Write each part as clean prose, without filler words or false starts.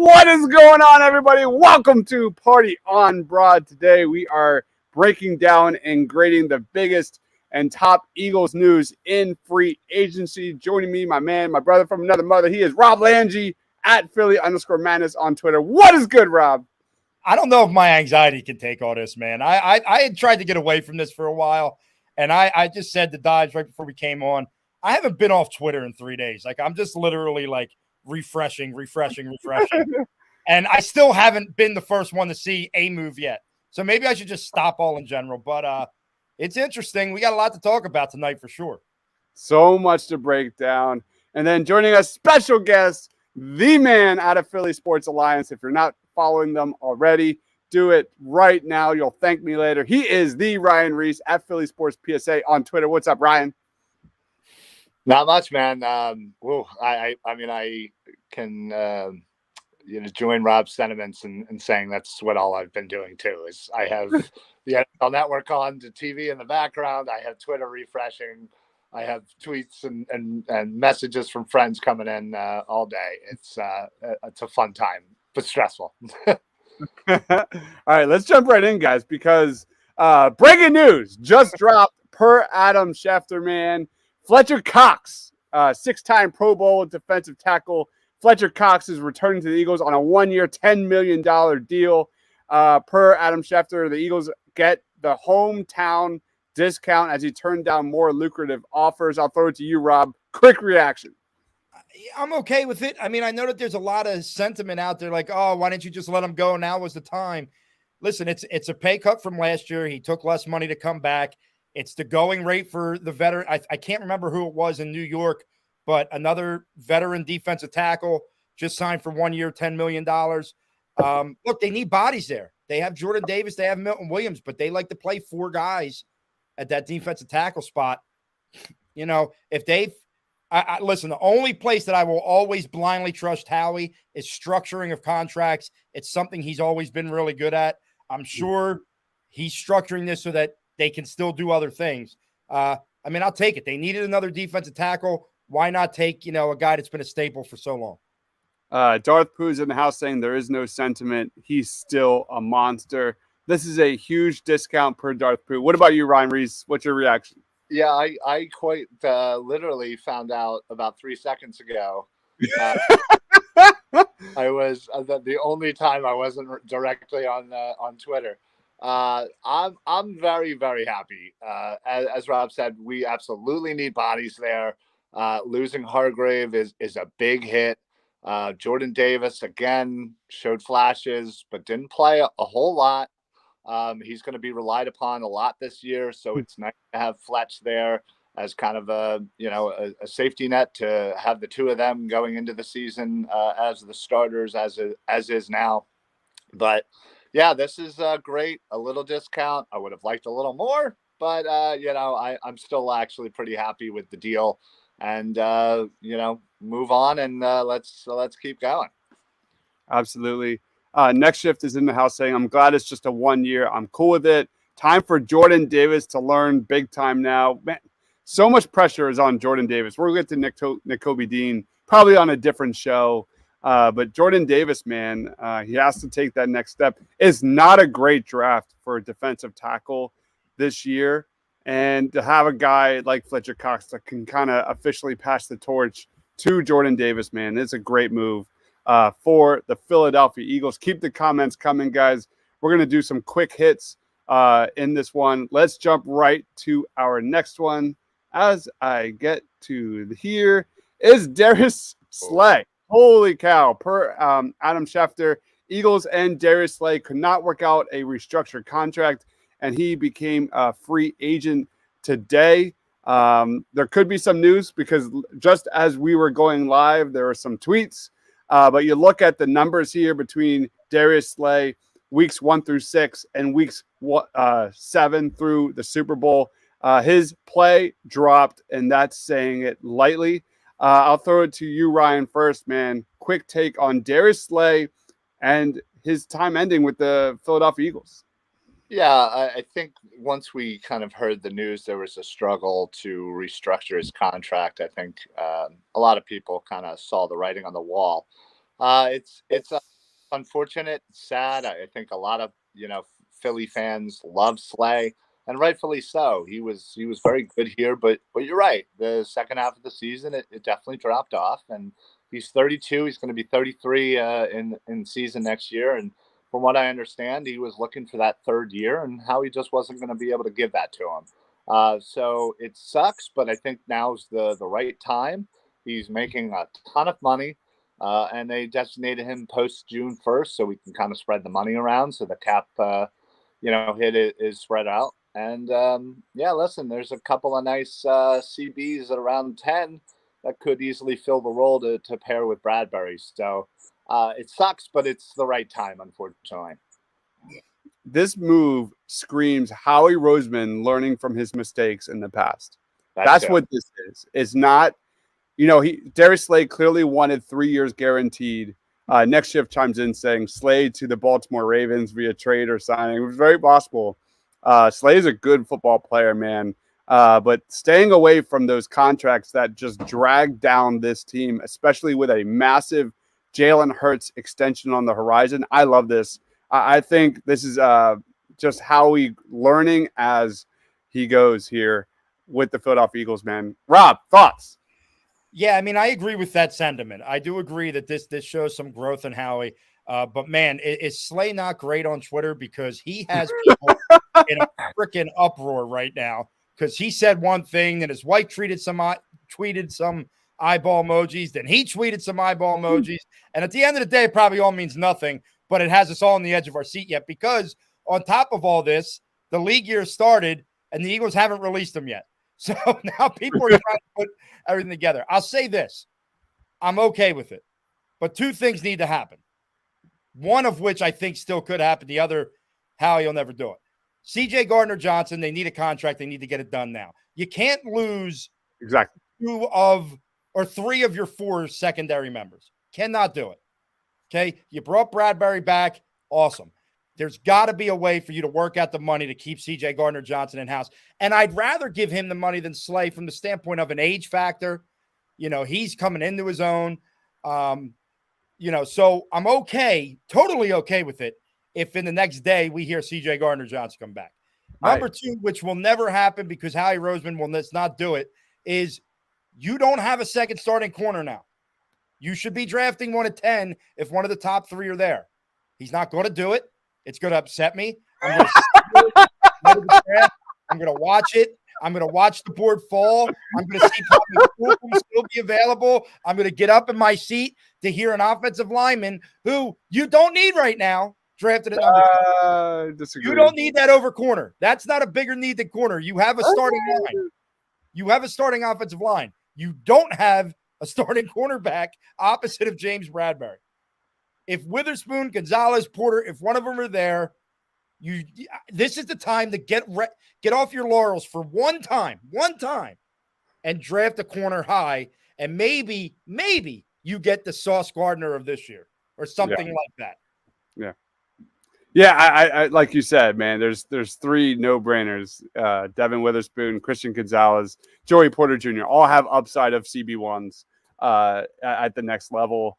What is going on, everybody? Welcome to Party on Broad. Today we are breaking down and grading the biggest and top Eagles news in free agency. Joining me, my man, my brother from another mother. He is Rob Lange at Philly_Madness on Twitter. What is good, Rob? I don't know if my anxiety can take all this, man. I had tried to get away from this for a while, and I just said to Dodge right before we came on, I haven't been off Twitter in 3 days. Like, I'm just literally like refreshing. And I still haven't been the first one to see a move yet. So maybe I should just stop all in general. But it's interesting. We got a lot to talk about tonight for sure. So much to break down. And then joining us, special guest, the man out of Philly Sports Alliance. If you're not following them already, do it right now. You'll thank me later. He is the Ryan Reese at Philly Sports PSA on Twitter. What's up, Ryan? Not much, man. I can join Rob's sentiments and saying that's what all I've been doing too. Is I have the NFL Network on the TV in the background. I have Twitter refreshing. I have tweets and messages from friends coming in all day. It's a fun time, but stressful. All right, let's jump right in, guys, because breaking news just dropped per Adam Schefter, man. Fletcher Cox, six-time Pro Bowl defensive tackle. Fletcher Cox is returning to the Eagles on a one-year, $10 million deal. Per Adam Schefter, the Eagles get the hometown discount as he turned down more lucrative offers. I'll throw it to you, Rob. Quick reaction. I'm okay with it. I mean, I know that there's a lot of sentiment out there like, oh, why didn't you just let him go? Now was the time. Listen, it's a pay cut from last year. He took less money to come back. It's the going rate for the veteran. I can't remember who it was in New York, but another veteran defensive tackle just signed for 1 year, $10 million. Look, they need bodies there. They have Jordan Davis. They have Milton Williams, but they like to play four guys at that defensive tackle spot. You know, if they've listen, the only place that I will always blindly trust Howie is structuring of contracts. It's something he's always been really good at. I'm sure he's structuring this so that they can still do other things. I mean, I'll take it. They needed another defensive tackle. Why not take, a guy that's been a staple for so long? Darth Pooh's in the house saying there is no sentiment. He's still a monster. This is a huge discount per Darth Pooh. What about you, Ryan Reese? What's your reaction? Yeah, I quite literally found out about 3 seconds ago. I was the only time I wasn't directly on Twitter. I'm very, very happy. As Rob said, we absolutely need bodies there. Losing Hargrave is a big hit. Jordan Davis, again, showed flashes, but didn't play a whole lot. He's going to be relied upon a lot this year, so it's nice to have Fletch there as kind of a safety net to have the two of them going into the season as the starters, as is now. But yeah, this is great. A little discount. I would have liked a little more, but I'm still actually pretty happy with the deal. And move on and let's keep going. Absolutely. Next Shift is in the house saying, I'm glad it's just a 1 year. I'm cool with it. Time for Jordan Davis to learn big time now. Man, so much pressure is on Jordan Davis. We'll get to Nick Kobe Dean probably on a different show. But Jordan Davis, man, he has to take that next step. It's not a great draft for a defensive tackle this year. And to have a guy like Fletcher Cox that can kind of officially pass the torch to Jordan Davis, man, it's a great move for the Philadelphia Eagles. Keep the comments coming, guys. We're going to do some quick hits in this one. Let's jump right to our next one. As I get to here is Darius Slay. Holy cow. Per Adam Schefter, Eagles and Darius Slay could not work out a restructured contract, and he became a free agent today. There could be some news because just as we were going live, there were some tweets. But you look at the numbers here between Darius Slay, weeks 1 through 6, and weeks 7 through the Super Bowl. His play dropped, and that's saying it lightly. I'll throw it to you, Ryan, first, man. Quick take on Darius Slay and his time ending with the Philadelphia Eagles. Yeah, I think once we kind of heard the news, there was a struggle to restructure his contract. I think a lot of people kind of saw the writing on the wall. It's unfortunate, sad. I think a lot of Philly fans love Slay, and rightfully so. He was very good here, but you're right. The second half of the season, it definitely dropped off, and he's 32. He's going to be 33 in season next year, and from what I understand, he was looking for that third year, and Howie just wasn't going to be able to give that to him. So it sucks, but I think now's the right time. He's making a ton of money, and they designated him post June 1st, so we can kind of spread the money around, so the cap, hit is spread out. And listen, there's a couple of nice CBs at around 10 that could easily fill the role to pair with Bradbury. So. It sucks, but it's the right time, unfortunately. This move screams Howie Roseman learning from his mistakes in the past. That's what this is. It's not, Darius Slay clearly wanted 3 years guaranteed. Next Shift chimes in saying Slay to the Baltimore Ravens via trade or signing. It was very possible. Slay is a good football player, man. But staying away from those contracts that just drag down this team, especially with a massive Jalen Hurts extension on the horizon. I love this. I think this is just Howie learning as he goes here with the Philadelphia Eagles, man. Rob, thoughts? Yeah, I mean, I agree with that sentiment. I do agree that this shows some growth in Howie. But, man, is Slay not great on Twitter? Because he has people in a freaking uproar right now because he said one thing, then his wife tweeted some eyeball emojis, then he tweeted some eyeball emojis, and at the end of the day, it probably all means nothing, but it has us all on the edge of our seat yet, because on top of all this, the league year started, and the Eagles haven't released them yet. So now people are trying to put everything together. I'll say this. I'm okay with it, but two things need to happen, one of which I think still could happen. The other, Howie will never do it. C.J. Gardner-Johnson, they need a contract. They need to get it done now. You can't lose exactly 3 of your 4 secondary members. Cannot do it. Okay? You brought Bradbury back. Awesome. There's got to be a way for you to work out the money to keep C.J. Gardner-Johnson in-house. And I'd rather give him the money than Slay from the standpoint of an age factor. He's coming into his own. So I'm okay, totally okay with it if in the next day we hear C.J. Gardner-Johnson come back. Number 2, which will never happen because Howie Roseman will not do it, is you don't have a second starting corner now. You should be drafting one at 10 if one of the top 3 are there. He's not going to do it. It's going to upset me. I'm going to watch it. I'm going to watch the board fall. I'm going to see Bobby still be available. I'm going to get up in my seat to hear an offensive lineman who you don't need right now drafted at number 2. Disagree. You don't need that over corner. That's not a bigger need than corner. You have a starting line. You have a starting offensive line. You don't have a starting cornerback opposite of James Bradbury. If Witherspoon, Gonzalez, Porter, if one of them are there, this is the time to get off your laurels for one time, and draft a corner high, and maybe you get the Sauce Gardner of this year or something like that. Yeah. Yeah, I like you said, man, there's 3 no-brainers. Devin Witherspoon, Christian Gonzalez, Joey Porter Jr. all have upside of CB1s at the next level.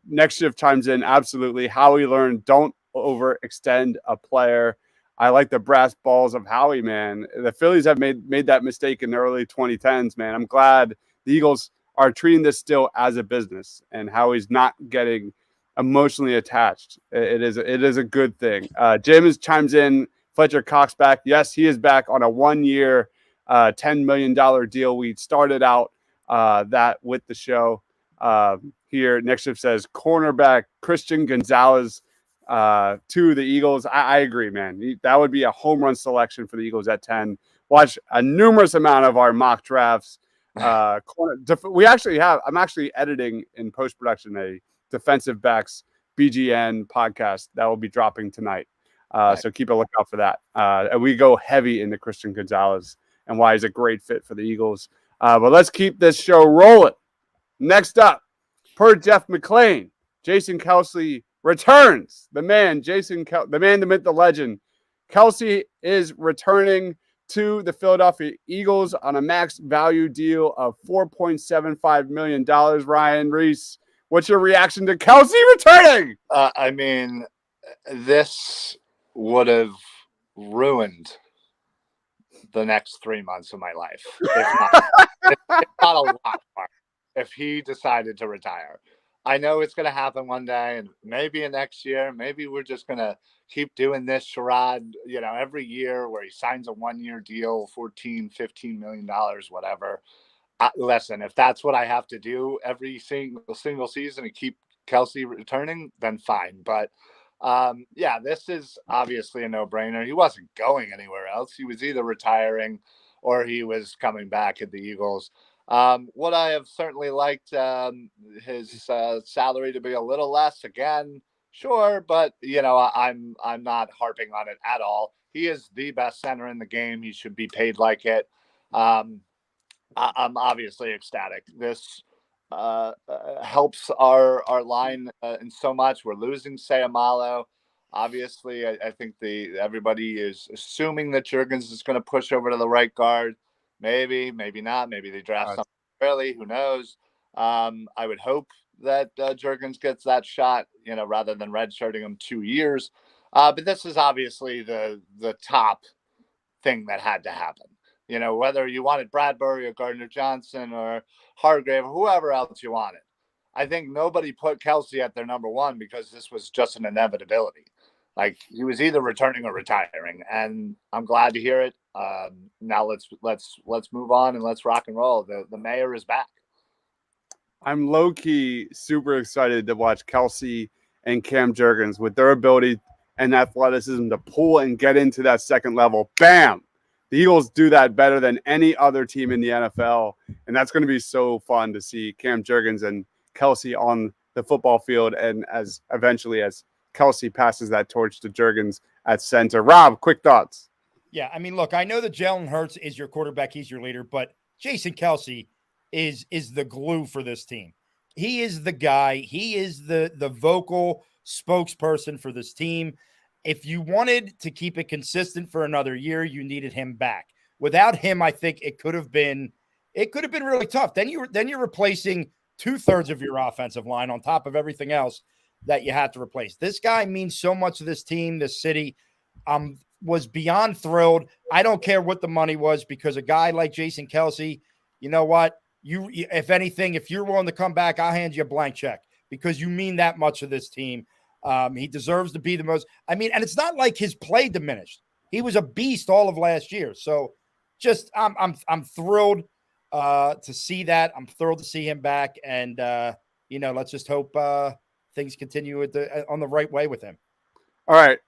Next Shift chimes in, absolutely. Howie learned, don't overextend a player. I like the brass balls of Howie, man. The Phillies have made that mistake in the early 2010s, man. I'm glad the Eagles are treating this still as a business, and Howie's not getting emotionally attached. It is a good thing. James chimes in, Fletcher Cox back. Yes, he is back on a 1-year, $10 million deal. We started out that with the show here. Next Shift says cornerback Christian Gonzalez to the Eagles. I agree, man. That would be a home run selection for the Eagles at 10. Watch a numerous amount of our mock drafts. We actually have, I'm actually editing in post-production a defensive backs BGN podcast that will be dropping tonight. Nice. So keep a lookout for that. And we go heavy into Christian Gonzalez and why he's a great fit for the Eagles. But let's keep this show rolling. Next up, per Jeff McClain, Jason Kelce returns. The man, the man, the myth, the legend. Kelce is returning to the Philadelphia Eagles on a max value deal of $4.75 million. Ryan Reese, what's your reaction to Kelce returning? I mean, this would have ruined the next 3 months of my life. If not a lot more, if he decided to retire. I know it's going to happen one day, and maybe next year, maybe we're just going to keep doing this charade, every year where he signs a 1-year deal, $14-15 million, whatever. Listen, if that's what I have to do every single season to keep Kelce returning, then fine. But this is obviously a no-brainer. He wasn't going anywhere else. He was either retiring or he was coming back at the Eagles. What I have certainly liked his salary to be a little less again, sure, but I'm not harping on it at all. He is the best center in the game. He should be paid like it. I'm obviously ecstatic. This helps our line in so much. We're losing Sayamalo. Obviously, I think everybody is assuming that Jurgens is going to push over to the right guard. Maybe not. Maybe they draft something early. Who knows? I would hope that Jurgens gets that shot, rather than redshirting him 2 years. But this is obviously the top thing that had to happen. Whether you wanted Bradbury or Gardner Johnson or Hargrave or whoever else you wanted. I think nobody put Kelce at their number one because this was just an inevitability. Like, he was either returning or retiring, and I'm glad to hear it. Now let's move on and let's rock and roll. The mayor is back. I'm low-key super excited to watch Kelce and Cam Jurgens with their ability and athleticism to pull and get into that second level. Bam! The Eagles do that better than any other team in the NFL, and that's going to be so fun to see Cam Jurgens and Kelce on the football field, and as Kelce passes that torch to Jurgens at center. Rob, quick thoughts. Yeah, I mean, look, I know that Jalen Hurts is your quarterback. He's your leader, but Jason Kelce is the glue for this team. He is the guy. He is the vocal spokesperson for this team. If you wanted to keep it consistent for another year, you needed him back. Without him, I think it could have been really tough. Then you're replacing 2/3 of your offensive line on top of everything else that you had to replace. This guy means so much to this team, this city. Was beyond thrilled. I don't care what the money was, because a guy like Jason Kelce, you know what? If anything, if you're willing to come back, I'll hand you a blank check, because you mean that much to this team. He deserves to be the most. I mean, and it's not like his play diminished. He was a beast all of last year. So just I'm thrilled to see that. I'm thrilled to see him back, and let's just hope things continue on the right way with him. All right,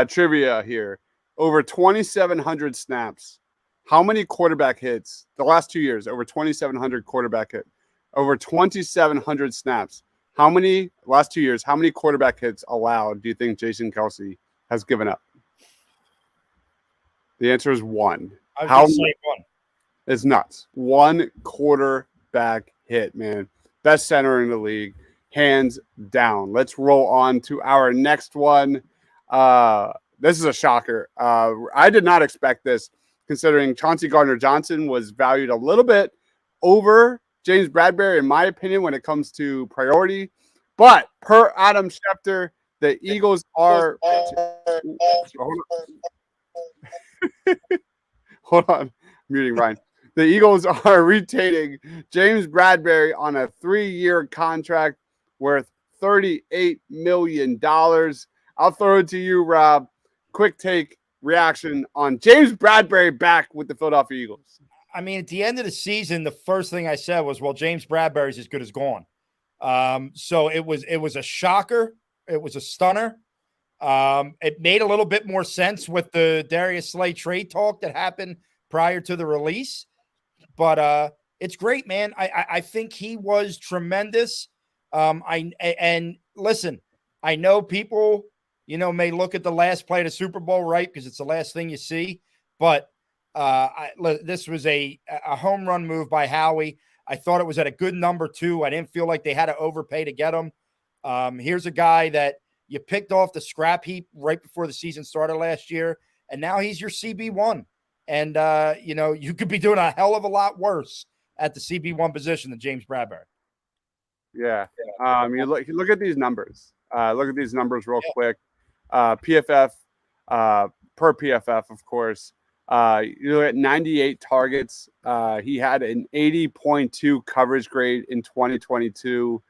trivia here. Over 2,700 snaps. How many quarterback hits the last 2 years? Over 2,700 quarterback hit. Over 2,700 snaps. How many last 2 years? How many quarterback hits allowed do you think Jason Kelce has given up? The answer is 1. I was going to say 1. It's nuts. 1 quarterback hit, man. Best center in the league, hands down. Let's roll on to our next one. This is a shocker. I did not expect this, considering Chauncey Gardner-Johnson was valued a little bit over James Bradbury, in my opinion, when it comes to priority. But per Adam Schefter, the Eagles are hold on, muting Ryan. The Eagles are retaining James Bradbury on a 3-year contract worth $38 million. I'll throw it to you, Rob. Quick take, reaction on James Bradbury back with the Philadelphia Eagles. I mean, at the end of the season, the first thing I said was, well, James Bradbury's as good as gone. So it was a shocker. It was a stunner. It made a little bit more sense with the Darius Slay trade talk that happened prior to the release, but it's great, man. I think he was tremendous. And listen, I know people, may look at the last play of the Super Bowl, right? Because it's the last thing you see. But this was a home run move by Howie. I thought it was at a good number too. I didn't feel like they had to overpay to get him. Here's a guy that you picked off the scrap heap right before the season started last year, and now he's your CB1. And you could be doing a hell of a lot worse at the CB1 position than James Bradbury. Yeah. You look at these numbers. Look at these numbers real quick. PFF, per PFF, of course. You look at 98 targets. He had an 80.2 coverage grade in 2022.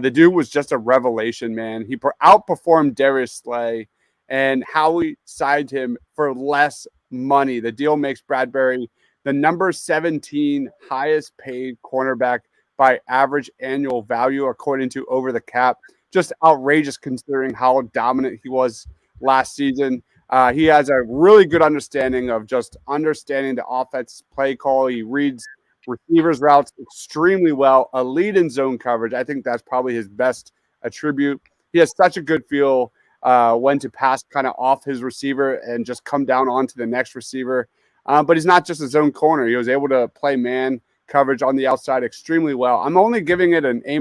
The dude was just a revelation, man. He outperformed Darius Slay, and Howie signed him for less money. The deal makes Bradbury the number 17 highest paid cornerback by average annual value, according to Over the Cap. Just outrageous considering how dominant he was last season. He has a really good understanding of just understanding the offense play call. He reads receivers routes extremely well. A lead in zone coverage. I think that's probably his best attribute. He has such a good feel when to pass kind of off his receiver and just come down onto the next receiver. But he's not just a zone corner. He was able to play man coverage on the outside extremely well. I'm only giving it an A-.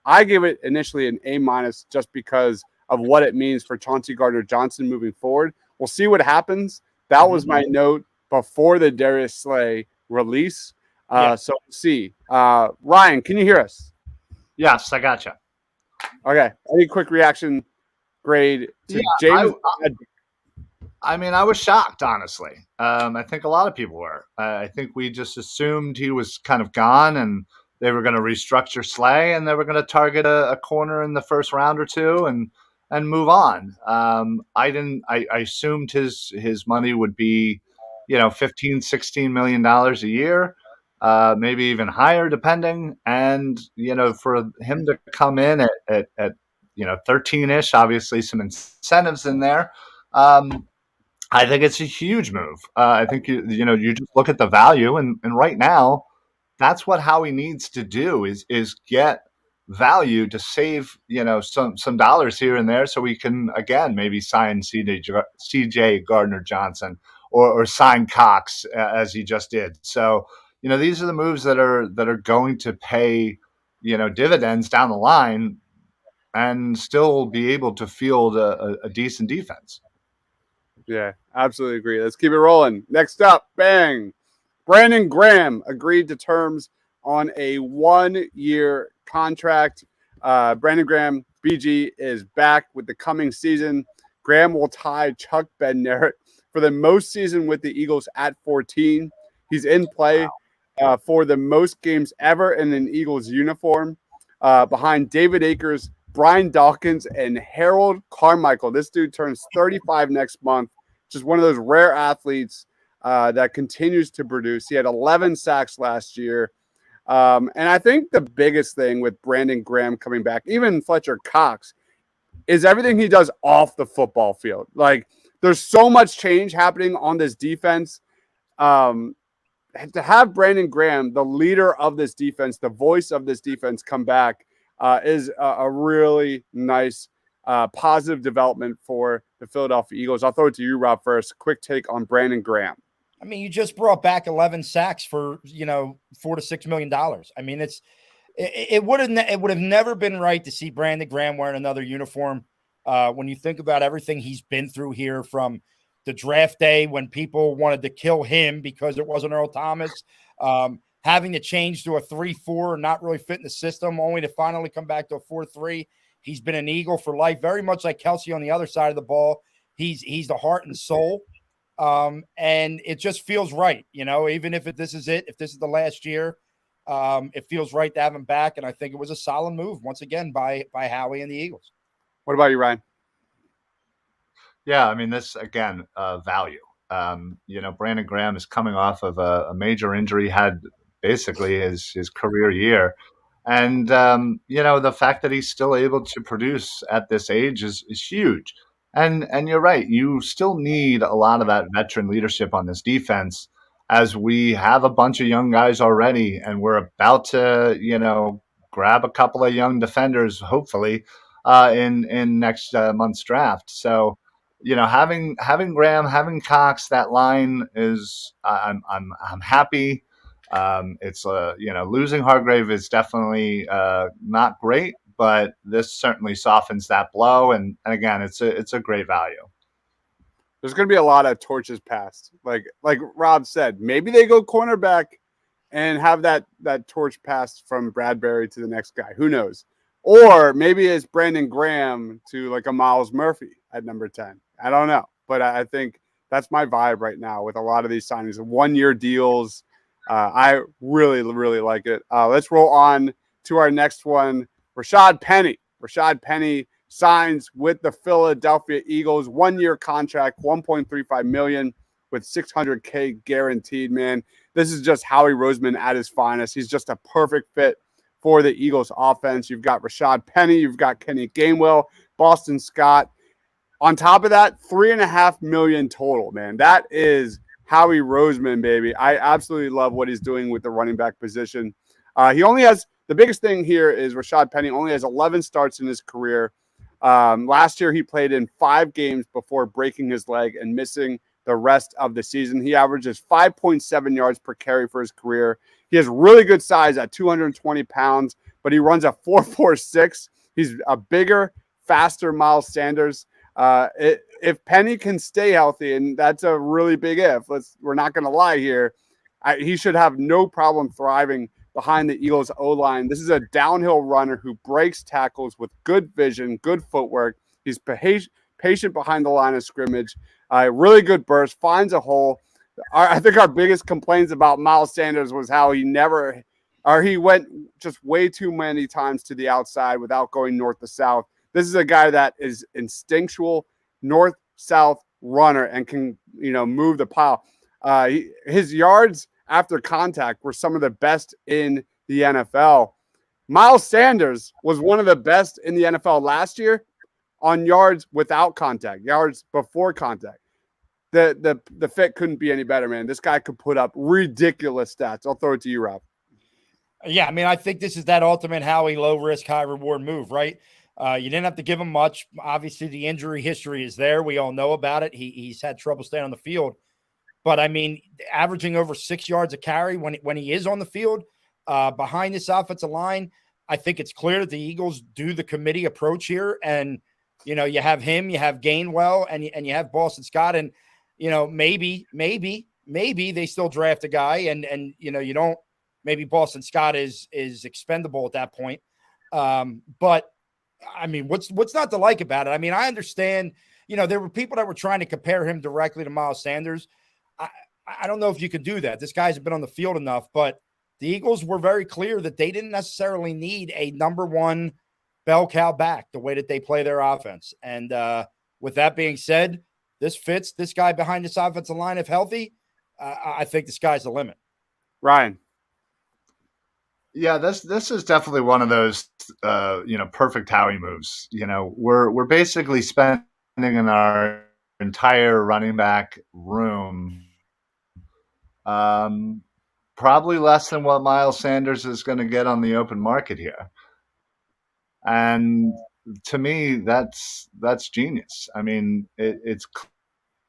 I gave it initially an A- just because of what it means for Chauncey Gardner-Johnson moving forward. We'll see what happens. That was my note before the Darius Slay release. So we'll see. Ryan, can you hear us? Yes, I gotcha. Okay. Any quick reaction grade to James? I mean, I was shocked, honestly. I think a lot of people were. I think we just assumed he was kind of gone and they were going to restructure Slay and they were going to target a corner in the first round or two and move on. I assumed his money would be, $15-16 million a year, maybe even higher depending. And, for him to come in at 13-ish, obviously some incentives in there. I think it's a huge move. I think you just look at the value, and right now, that's what Howie needs to do is get value to save some dollars here and there, so we can again maybe sign CJ Gardner Johnson or sign Cox as he just did. So these are the moves that are going to pay dividends down the line, and still be able to field a decent defense. Yeah, absolutely agree. Let's keep it rolling. Next up, bang. Brandon Graham agreed to terms on a 1-year contract. Brandon Graham, BG, is back with the coming season. Graham will tie Chuck Bednarik for the most season with the Eagles at 14. He's in play for the most games ever in an Eagles uniform, behind David Akers, Brian Dawkins, and Harold Carmichael. This dude turns 35 next month. Just one of those rare athletes that continues to produce. He had 11 sacks last year. And I think the biggest thing with Brandon Graham coming back, even Fletcher Cox, is everything he does off the football field. Like, there's so much change happening on this defense. To have Brandon Graham, the leader of this defense, the voice of this defense, come back is a really nice positive development for the Philadelphia Eagles. I'll throw it to you, Rob, first. Quick take on Brandon Graham. I mean, you just brought back 11 sacks for, $4 to $6 million. I mean, it would have never been right to see Brandon Graham wearing another uniform. When you think about everything he's been through here, from the draft day when people wanted to kill him because it wasn't Earl Thomas, having to change to a 3-4, not really fitting the system, only to finally come back to a 4-3. He's been an Eagle for life, very much like Kelsey on the other side of the ball. He's the heart and soul. And it just feels right, even if this is the last year, it feels right to have him back. And I think it was a solid move once again by Howie and the Eagles. What about you, Ryan? Yeah, I mean, this again, value. Brandon Graham is coming off of a major injury, had basically his career year. And the fact that he's still able to produce at this age is huge. And you're right, you still need a lot of that veteran leadership on this defense, as we have a bunch of young guys already, and we're about to grab a couple of young defenders, hopefully, in next month's draft. So having Graham, having Cox, that line is I'm happy. It's losing Hargrave is definitely not great, but this certainly softens that blow, and again, it's a great value. There's going to be a lot of torches passed. Like Rob said, maybe they go cornerback and have that torch passed from Bradbury to the next guy. Who knows? Or maybe it's Brandon Graham to like a Miles Murphy at number 10. I don't know. But I think that's my vibe right now with a lot of these signings. 1-year deals. I really, really like it. Let's roll on to our next one. Rashad Penny. Rashad Penny signs with the Philadelphia Eagles. 1-year contract, $1.35 million with $600K guaranteed, man. This is just Howie Roseman at his finest. He's just a perfect fit for the Eagles offense. You've got Rashad Penny. You've got Kenny Gainwell, Boston Scott. On top of that, $3.5 million total, man. That is Howie Roseman, baby. I absolutely love what he's doing with the running back position. He only has the biggest thing here is Rashad Penny only has 11 starts in his career. Last year, he played in 5 games before breaking his leg and missing the rest of the season. He averages 5.7 yards per carry for his career. He has really good size at 220 pounds, but he runs a 4.46. He's a bigger, faster Miles Sanders. If Penny can stay healthy, and that's a really big if, we're not going to lie here, he should have no problem thriving behind the Eagles O-line. This is a downhill runner who breaks tackles with good vision, good footwork. He's patient behind the line of scrimmage. Really good burst, finds a hole. I think our biggest complaints about Miles Sanders was how he went just way too many times to the outside without going north to south. This is a guy that is instinctual north-south runner and can, move the pile. His yards after contact were some of the best in the NFL. Miles Sanders was one of the best in the NFL last year on yards without contact, yards before contact. The fit couldn't be any better, man. This guy could put up ridiculous stats. I'll throw it to you, Rob. Yeah, I mean, I think this is that ultimate Howie low-risk, high-reward move, right? You didn't have to give him much. Obviously, the injury history is there. We all know about it. He's had trouble staying on the field. But, I mean, averaging over 6 yards a carry when he is on the field behind this offensive line, I think it's clear that the Eagles do the committee approach here. And, you have him, you have Gainwell, and you have Boston Scott. And, maybe they still draft a guy and you don't – maybe Boston Scott is expendable at that point. But – I mean, what's not to like about it? I mean, I understand, there were people that were trying to compare him directly to Miles Sanders. I don't know if you could do that. This guy's been on the field enough, but the Eagles were very clear that they didn't necessarily need a number one bell cow back the way that they play their offense. And with that being said, this fits this guy behind this offensive line. If healthy, I think the sky's the limit. Ryan. Yeah, this is definitely one of those perfect Howie moves. We're basically spending in our entire running back room probably less than what Miles Sanders is going to get on the open market here. And to me, that's genius. I mean, it's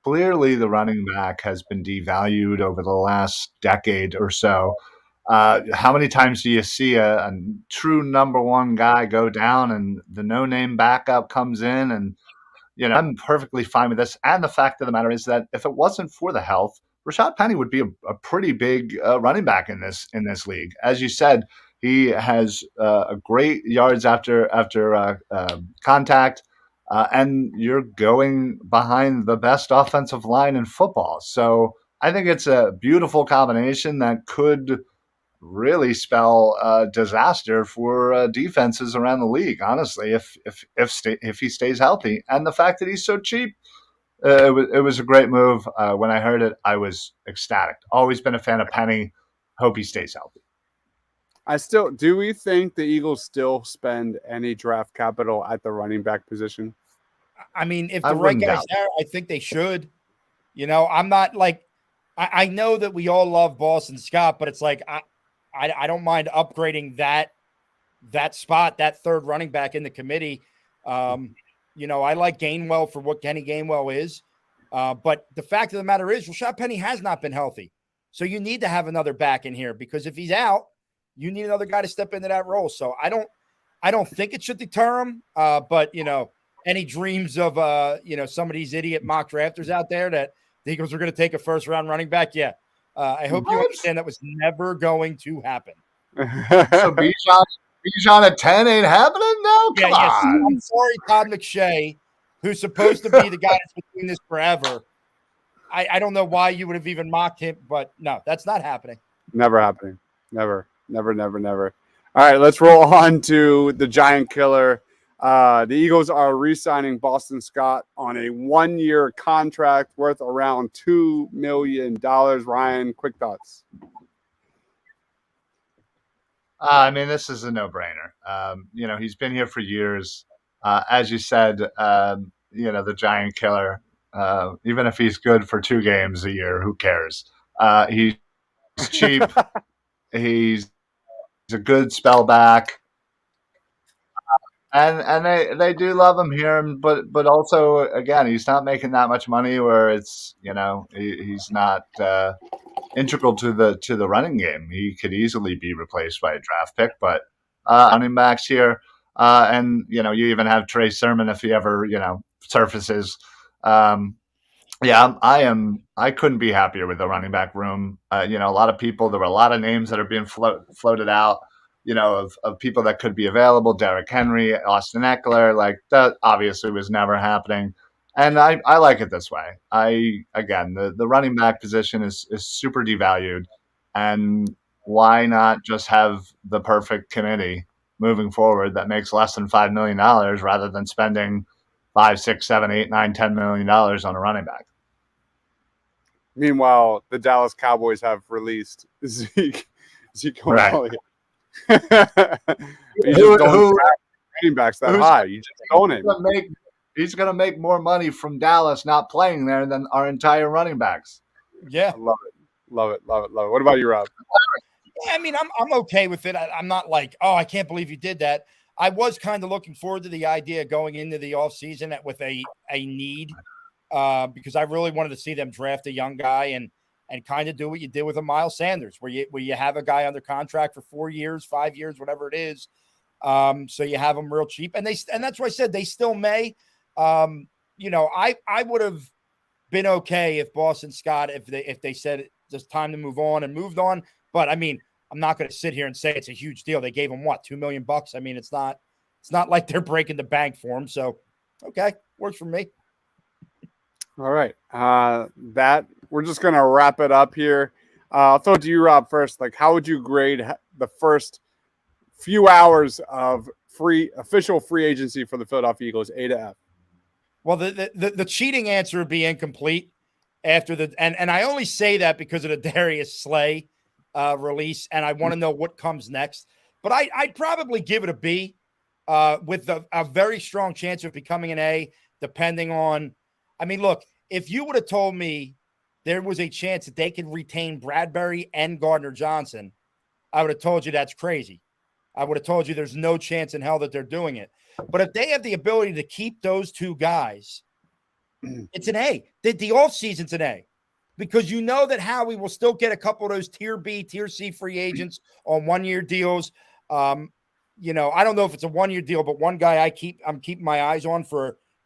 clearly the running back has been devalued over the last decade or so. How many times do you see a true number one guy go down and the no-name backup comes in? And, I'm perfectly fine with this. And the fact of the matter is that if it wasn't for the health, Rashad Penny would be a pretty big running back in this league. As you said, he has a great yards after contact, and you're going behind the best offensive line in football. So I think it's a beautiful combination that could really spell disaster for defenses around the league. Honestly, if he stays healthy, and the fact that he's so cheap, it was a great move. When I heard it, I was ecstatic. Always been a fan of Penny. Hope he stays healthy. Do we think the Eagles still spend any draft capital at the running back position? I mean, if I the right wouldn't guy's doubt there, I think they should. I'm not like I know that we all love Boston Scott, but it's like I don't mind upgrading that spot, that third running back in the committee. I like Gainwell for what Kenny Gainwell is. But the fact of the matter is, Rashad Penny has not been healthy. So you need to have another back in here because if he's out, you need another guy to step into that role. So I don't think it should deter him. But any dreams of some of these idiot mock drafters out there that the Eagles are going to take a first round running back? Yeah. I hope you understand that was never going to happen. So Bijan at 10 ain't happening now? Come on. I'm sorry, Todd McShay, who's supposed to be the guy that's been doing this forever. I don't know why you would have even mocked him, but no, that's not happening. Never happening. Never. All right, let's roll on to the Giant Killer. The Eagles are re-signing Boston Scott on a 1-year contract worth around $2 million. Ryan, quick thoughts. I mean, this is a no-brainer. He's been here for years. As you said, the Giant Killer, even if he's good for 2 games a year, who cares? He's cheap. He's a good spell back. And they do love him here, but also, again, he's not making that much money where it's, he's not integral to the running game. He could easily be replaced by a draft pick, but running backs here, and you even have Trey Sermon if he ever surfaces. I couldn't be happier with the running back room. A lot of people. There were a lot of names that are being floated out. Of people that could be available. Derrick Henry, Austin Eckler, like that obviously was never happening. And I like it this way. The running back position is super devalued, and why not just have the perfect committee moving forward that makes less than $5 million rather than spending $5, $6, $7, $8, $9, $10 million on a running back? Meanwhile, the Dallas Cowboys have released Zeke Right. You just don't running backs that high. You just own it. He's going to make more money from Dallas not playing there than our entire running backs. Yeah. I love it. What about you, Rob? Yeah, I mean, I'm okay with it. I'm not like, oh, I can't believe you did that. I was kind of looking forward to the idea going into the offseason with a need because I really wanted to see them draft a young guy and kind of do what you did with a Miles Sanders, where you have a guy under contract for 4 years, 5 years, whatever it is. So you have them real cheap, and that's why I said they still may. I would have been okay if Boston Scott, if they said it's time to move on and moved on. But I mean, I'm not going to sit here and say it's a huge deal. They gave him what, $2 million? I mean, it's not like they're breaking the bank for him. So, okay, works for me. All right. We're just going to wrap it up here. I'll throw it to you, Rob, first. Like, how would you grade the first few hours of official free agency for the Philadelphia Eagles, A to F? Well, the cheating answer would be incomplete after and I only say that because of the Darius Slay release, and I want to know what comes next. But I'd probably give it a B with a very strong chance of becoming an A, depending on – I mean, look, if you would have told me there was a chance that they could retain Bradbury and Gardner Johnson, I would have told you that's crazy. I would have told you there's no chance in hell that they're doing it. But if they have the ability to keep those 2 guys, it's an A. The offseason's an A. Because you know that Howie will still get a couple of those tier B, tier C free agents on 1-year deals. I don't know if it's a 1-year deal, but one guy I'm keeping my eyes on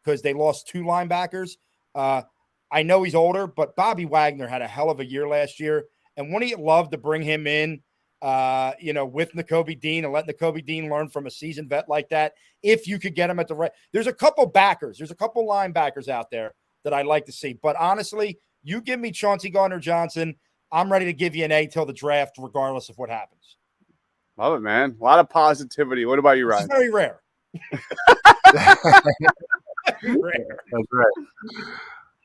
because they lost 2 linebackers. I know he's older, but Bobby Wagner had a hell of a year last year. And wouldn't you love to bring him in, with Nakobe Dean and let Nakobe Dean learn from a seasoned vet like that? If you could get him at the right, there's a couple linebackers out there that I'd like to see. But honestly, you give me Chauncey Gardner-Johnson, I'm ready to give you an A till the draft, regardless of what happens. Love it, man. A lot of positivity. What about you, Ryan? It's very rare. That's right.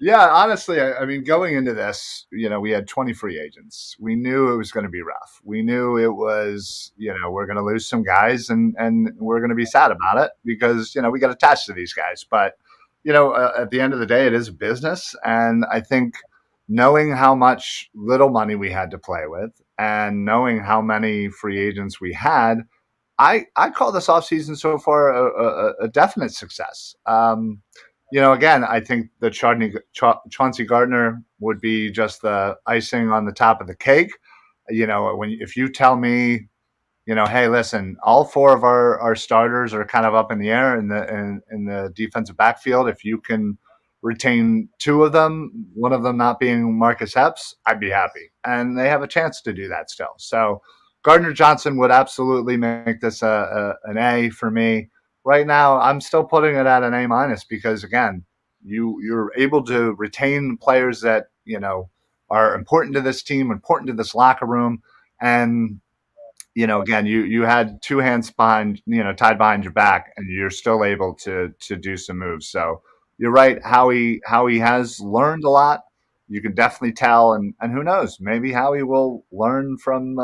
Yeah, honestly, I mean, going into this, we had 20 free agents. We knew it was going to be rough. We knew it was, we're going to lose some guys, and we're going to be sad about it because, we got attached to these guys. But, at the end of the day, it is a business. And I think knowing how much little money we had to play with and knowing how many free agents we had, I call this offseason so far a definite success. Again, I think the Chauncey Gardner would be just the icing on the top of the cake. If you tell me, hey, listen, all four of our starters are kind of up in the air in the defensive backfield. If you can retain two of them, one of them not being Marcus Epps, I'd be happy. And they have a chance to do that still. So Gardner Johnson would absolutely make this an A for me. Right now, I'm still putting it at an A minus because again, you're able to retain players that are important to this team, important to this locker room, and again, you had two hands behind, tied behind your back, and you're still able to do some moves. So you're right. Howie has learned a lot. You can definitely tell, and who knows, maybe Howie will learn from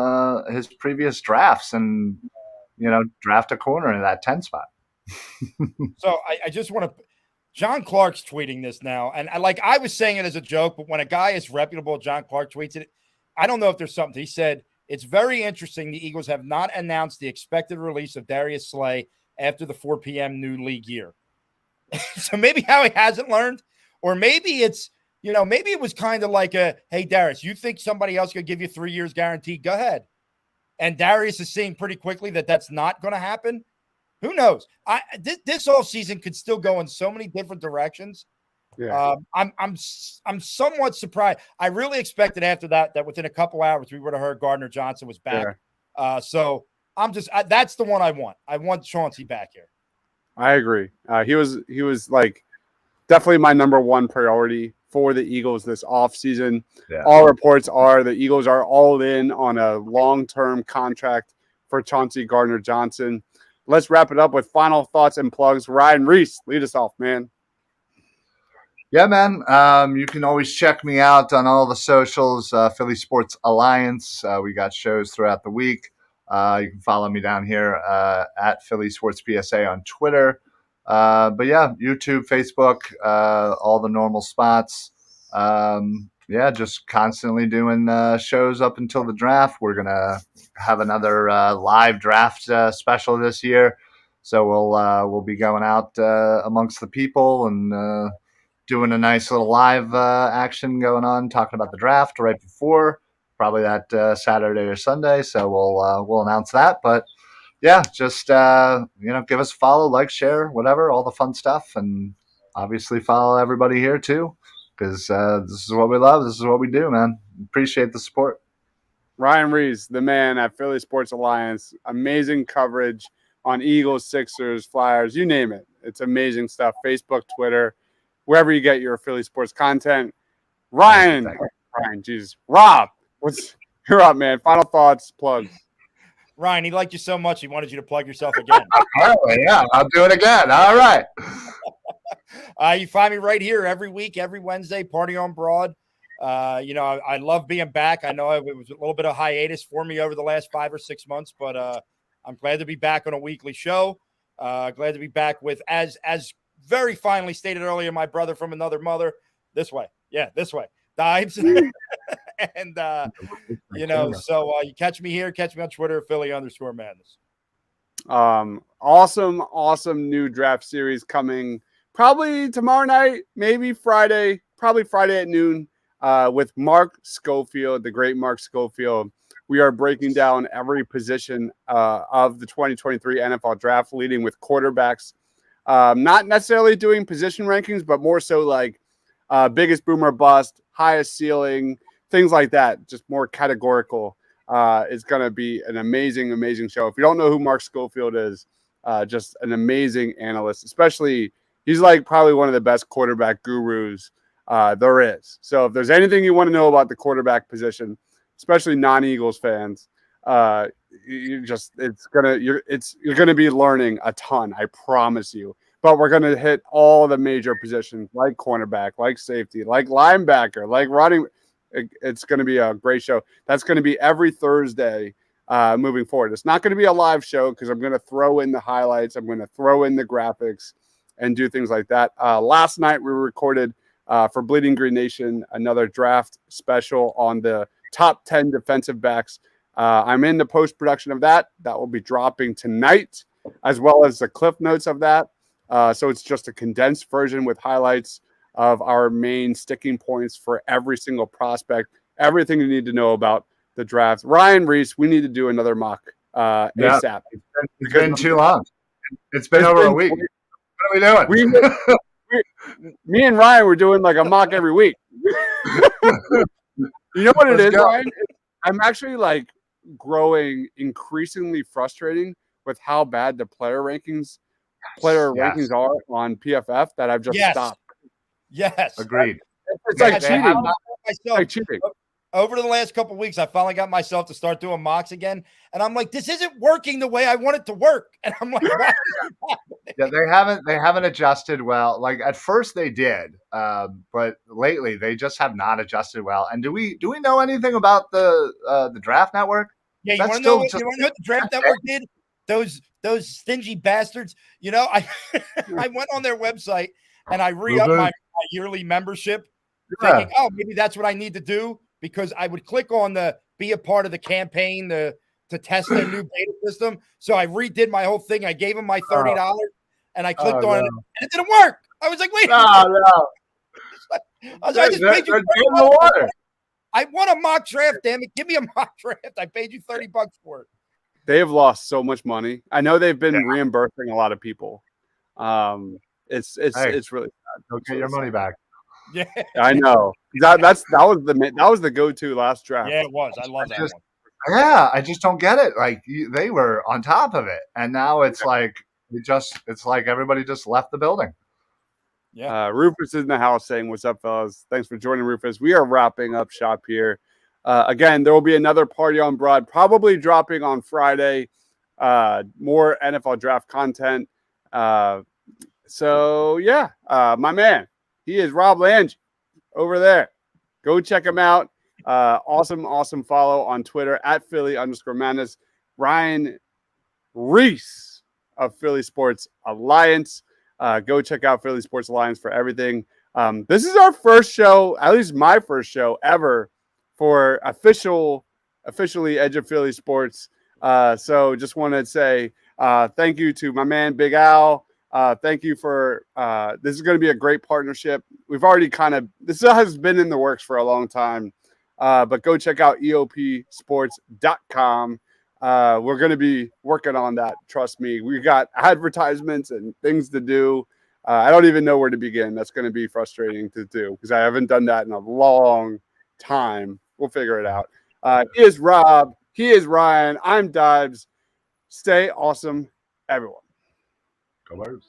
his previous drafts and draft a corner in that 10 spot. So I just want to. John Clark's tweeting this now, and I was saying it as a joke, but when a guy is reputable, John Clark tweets it. I don't know if there's something. He said it's very interesting. The Eagles have not announced the expected release of Darius Slay after the 4 p.m. new league year. So maybe Howie hasn't learned, or maybe it's maybe it was kind of like hey Darius, you think somebody else could give you 3 years guaranteed? Go ahead. And Darius is seeing pretty quickly that that's not going to happen. Who knows? This whole season could still go in so many different directions. Yeah. I'm somewhat surprised. I really expected after that within a couple hours we would have heard Gardner Johnson was back. Yeah. So that's the one I want. I want Chauncey back here. I agree. He was like definitely my number one priority for the Eagles this offseason. Yeah. All reports are the Eagles are all in on a long-term contract for Chauncey Gardner Johnson. Let's wrap it up with final thoughts and plugs. Ryan Reese, lead us off, man. Yeah, man. You can always check me out on all the socials, Philly Sports Alliance. We got shows throughout the week. You can follow me down here at Philly Sports PSA on Twitter. But yeah, YouTube, Facebook, all the normal spots. Just constantly doing shows up until the draft. We're going to have another live draft special this year. So we'll be going out amongst the people and doing a nice little live action going on, talking about the draft right before, probably that Saturday or Sunday. So we'll announce that. But yeah, just give us a follow, like, share, whatever, all the fun stuff, and obviously follow everybody here too, because this is what we love. This is what we do, man. Appreciate the support. Ryan Reese, the man at Philly Sports Alliance, amazing coverage on Eagles, Sixers, Flyers, you name it. It's amazing stuff. Facebook, Twitter, wherever you get your Philly sports content. Rob, you're up, man. Final thoughts, plugs. Ryan, he liked you so much, he wanted you to plug yourself again. Yeah, I'll do it again. All right. You find me right here every week, every Wednesday, Party on Broad. I love being back. I know it was a little bit of hiatus for me over the last 5 or 6 months, but I'm glad to be back on a weekly show. Glad to be back with, as very finely stated earlier, my brother from another mother. This way. Yeah, this way. Dives. And, so you catch me here, catch me on Twitter, Philly_Madness. Awesome new draft series coming probably tomorrow night, maybe Friday, probably Friday at noon with Mark Schofield, the great Mark Schofield. We are breaking down every position of the 2023 NFL draft, leading with quarterbacks. Not necessarily doing position rankings, but more so like biggest boomer bust, highest ceiling, things like that. Just more categorical. It's going to be an amazing show. If you don't know who Mark Schofield is, just an amazing analyst, especially he's like probably one of the best quarterback gurus there is. So if there's anything you want to know about the quarterback position, especially non-Eagles fans, you're going to be learning a ton. I promise you. but we're going to hit all the major positions like cornerback, like safety, like linebacker, like running. It's going to be a great show. That's going to be every Thursday moving forward. It's not going to be a live show because I'm going to throw in the highlights. I'm going to throw in the graphics and do things like that. Last night we recorded for Bleeding Green Nation another draft special on the top 10 defensive backs. I'm in the post-production of that. That will be dropping tonight, as well as the cliff notes of that. So it's just a condensed version with highlights of our main sticking points for every single prospect, everything you need to know about the draft. Ryan Reese, we need to do another mock ASAP. It's been too long. It's been over a week. What are we doing? Me and Ryan were doing like a mock every week. You know what it is, Ryan? I'm actually like growing increasingly frustrating with how bad the player rankings are on PFF that I've just stopped. Yes. Agreed. It's like cheating. It's like cheating. Over the last couple of weeks, I finally got myself to start doing mocks again. And I'm like, this isn't working the way I want it to work. And I'm like, why? Yeah, they haven't adjusted well. Like at first they did, but lately they just have not adjusted well. And do we know anything about the Draft Network? Yeah, you want to know what the Draft Network did? Those stingy bastards. You know, I went on their website and I re-upped my yearly membership, thinking, oh, maybe that's what I need to do, because I would click on the be a part of the campaign to test their new beta system. So I redid my whole thing. I gave them my $30 and I clicked on it and it didn't work. I was like, wait. No. I just paid you $30. I want a mock draft, damn it. Give me a mock draft. I paid you $30 for it. They have lost so much money. I know they've been reimbursing a lot of people. It's really sad. Don't get your money back. Yeah, I know. That was the go-to last draft. Yeah, it was. I love that one. Yeah, I just don't get it. Like they were on top of it, and now it's like it's like everybody just left the building. Yeah. Rufus is in the house saying, "What's up, fellas? Thanks for joining, Rufus. We are wrapping up shop here. Again, there will be another party on Broad, probably dropping on Friday. More NFL draft content. So yeah, my man, he is Rob Lange over there. Go check him out. Awesome follow on Twitter at Philly_Madness. Ryan Reese of Philly Sports Alliance. Go check out Philly Sports Alliance for everything. This is our first show, at least my first show ever, for officially Edge of Philly Sports. So just want to say thank you to my man Big Al. Thank you for this is going to be a great partnership. We've already this has been in the works for a long time, but go check out eopsports.com. We're going to be working on that. Trust me. We got advertisements and things to do. I don't even know where to begin. That's going to be frustrating to do because I haven't done that in a long time. We'll figure it out. He is Rob. He is Ryan. I'm Dibes. Stay awesome, everyone. Go Birds.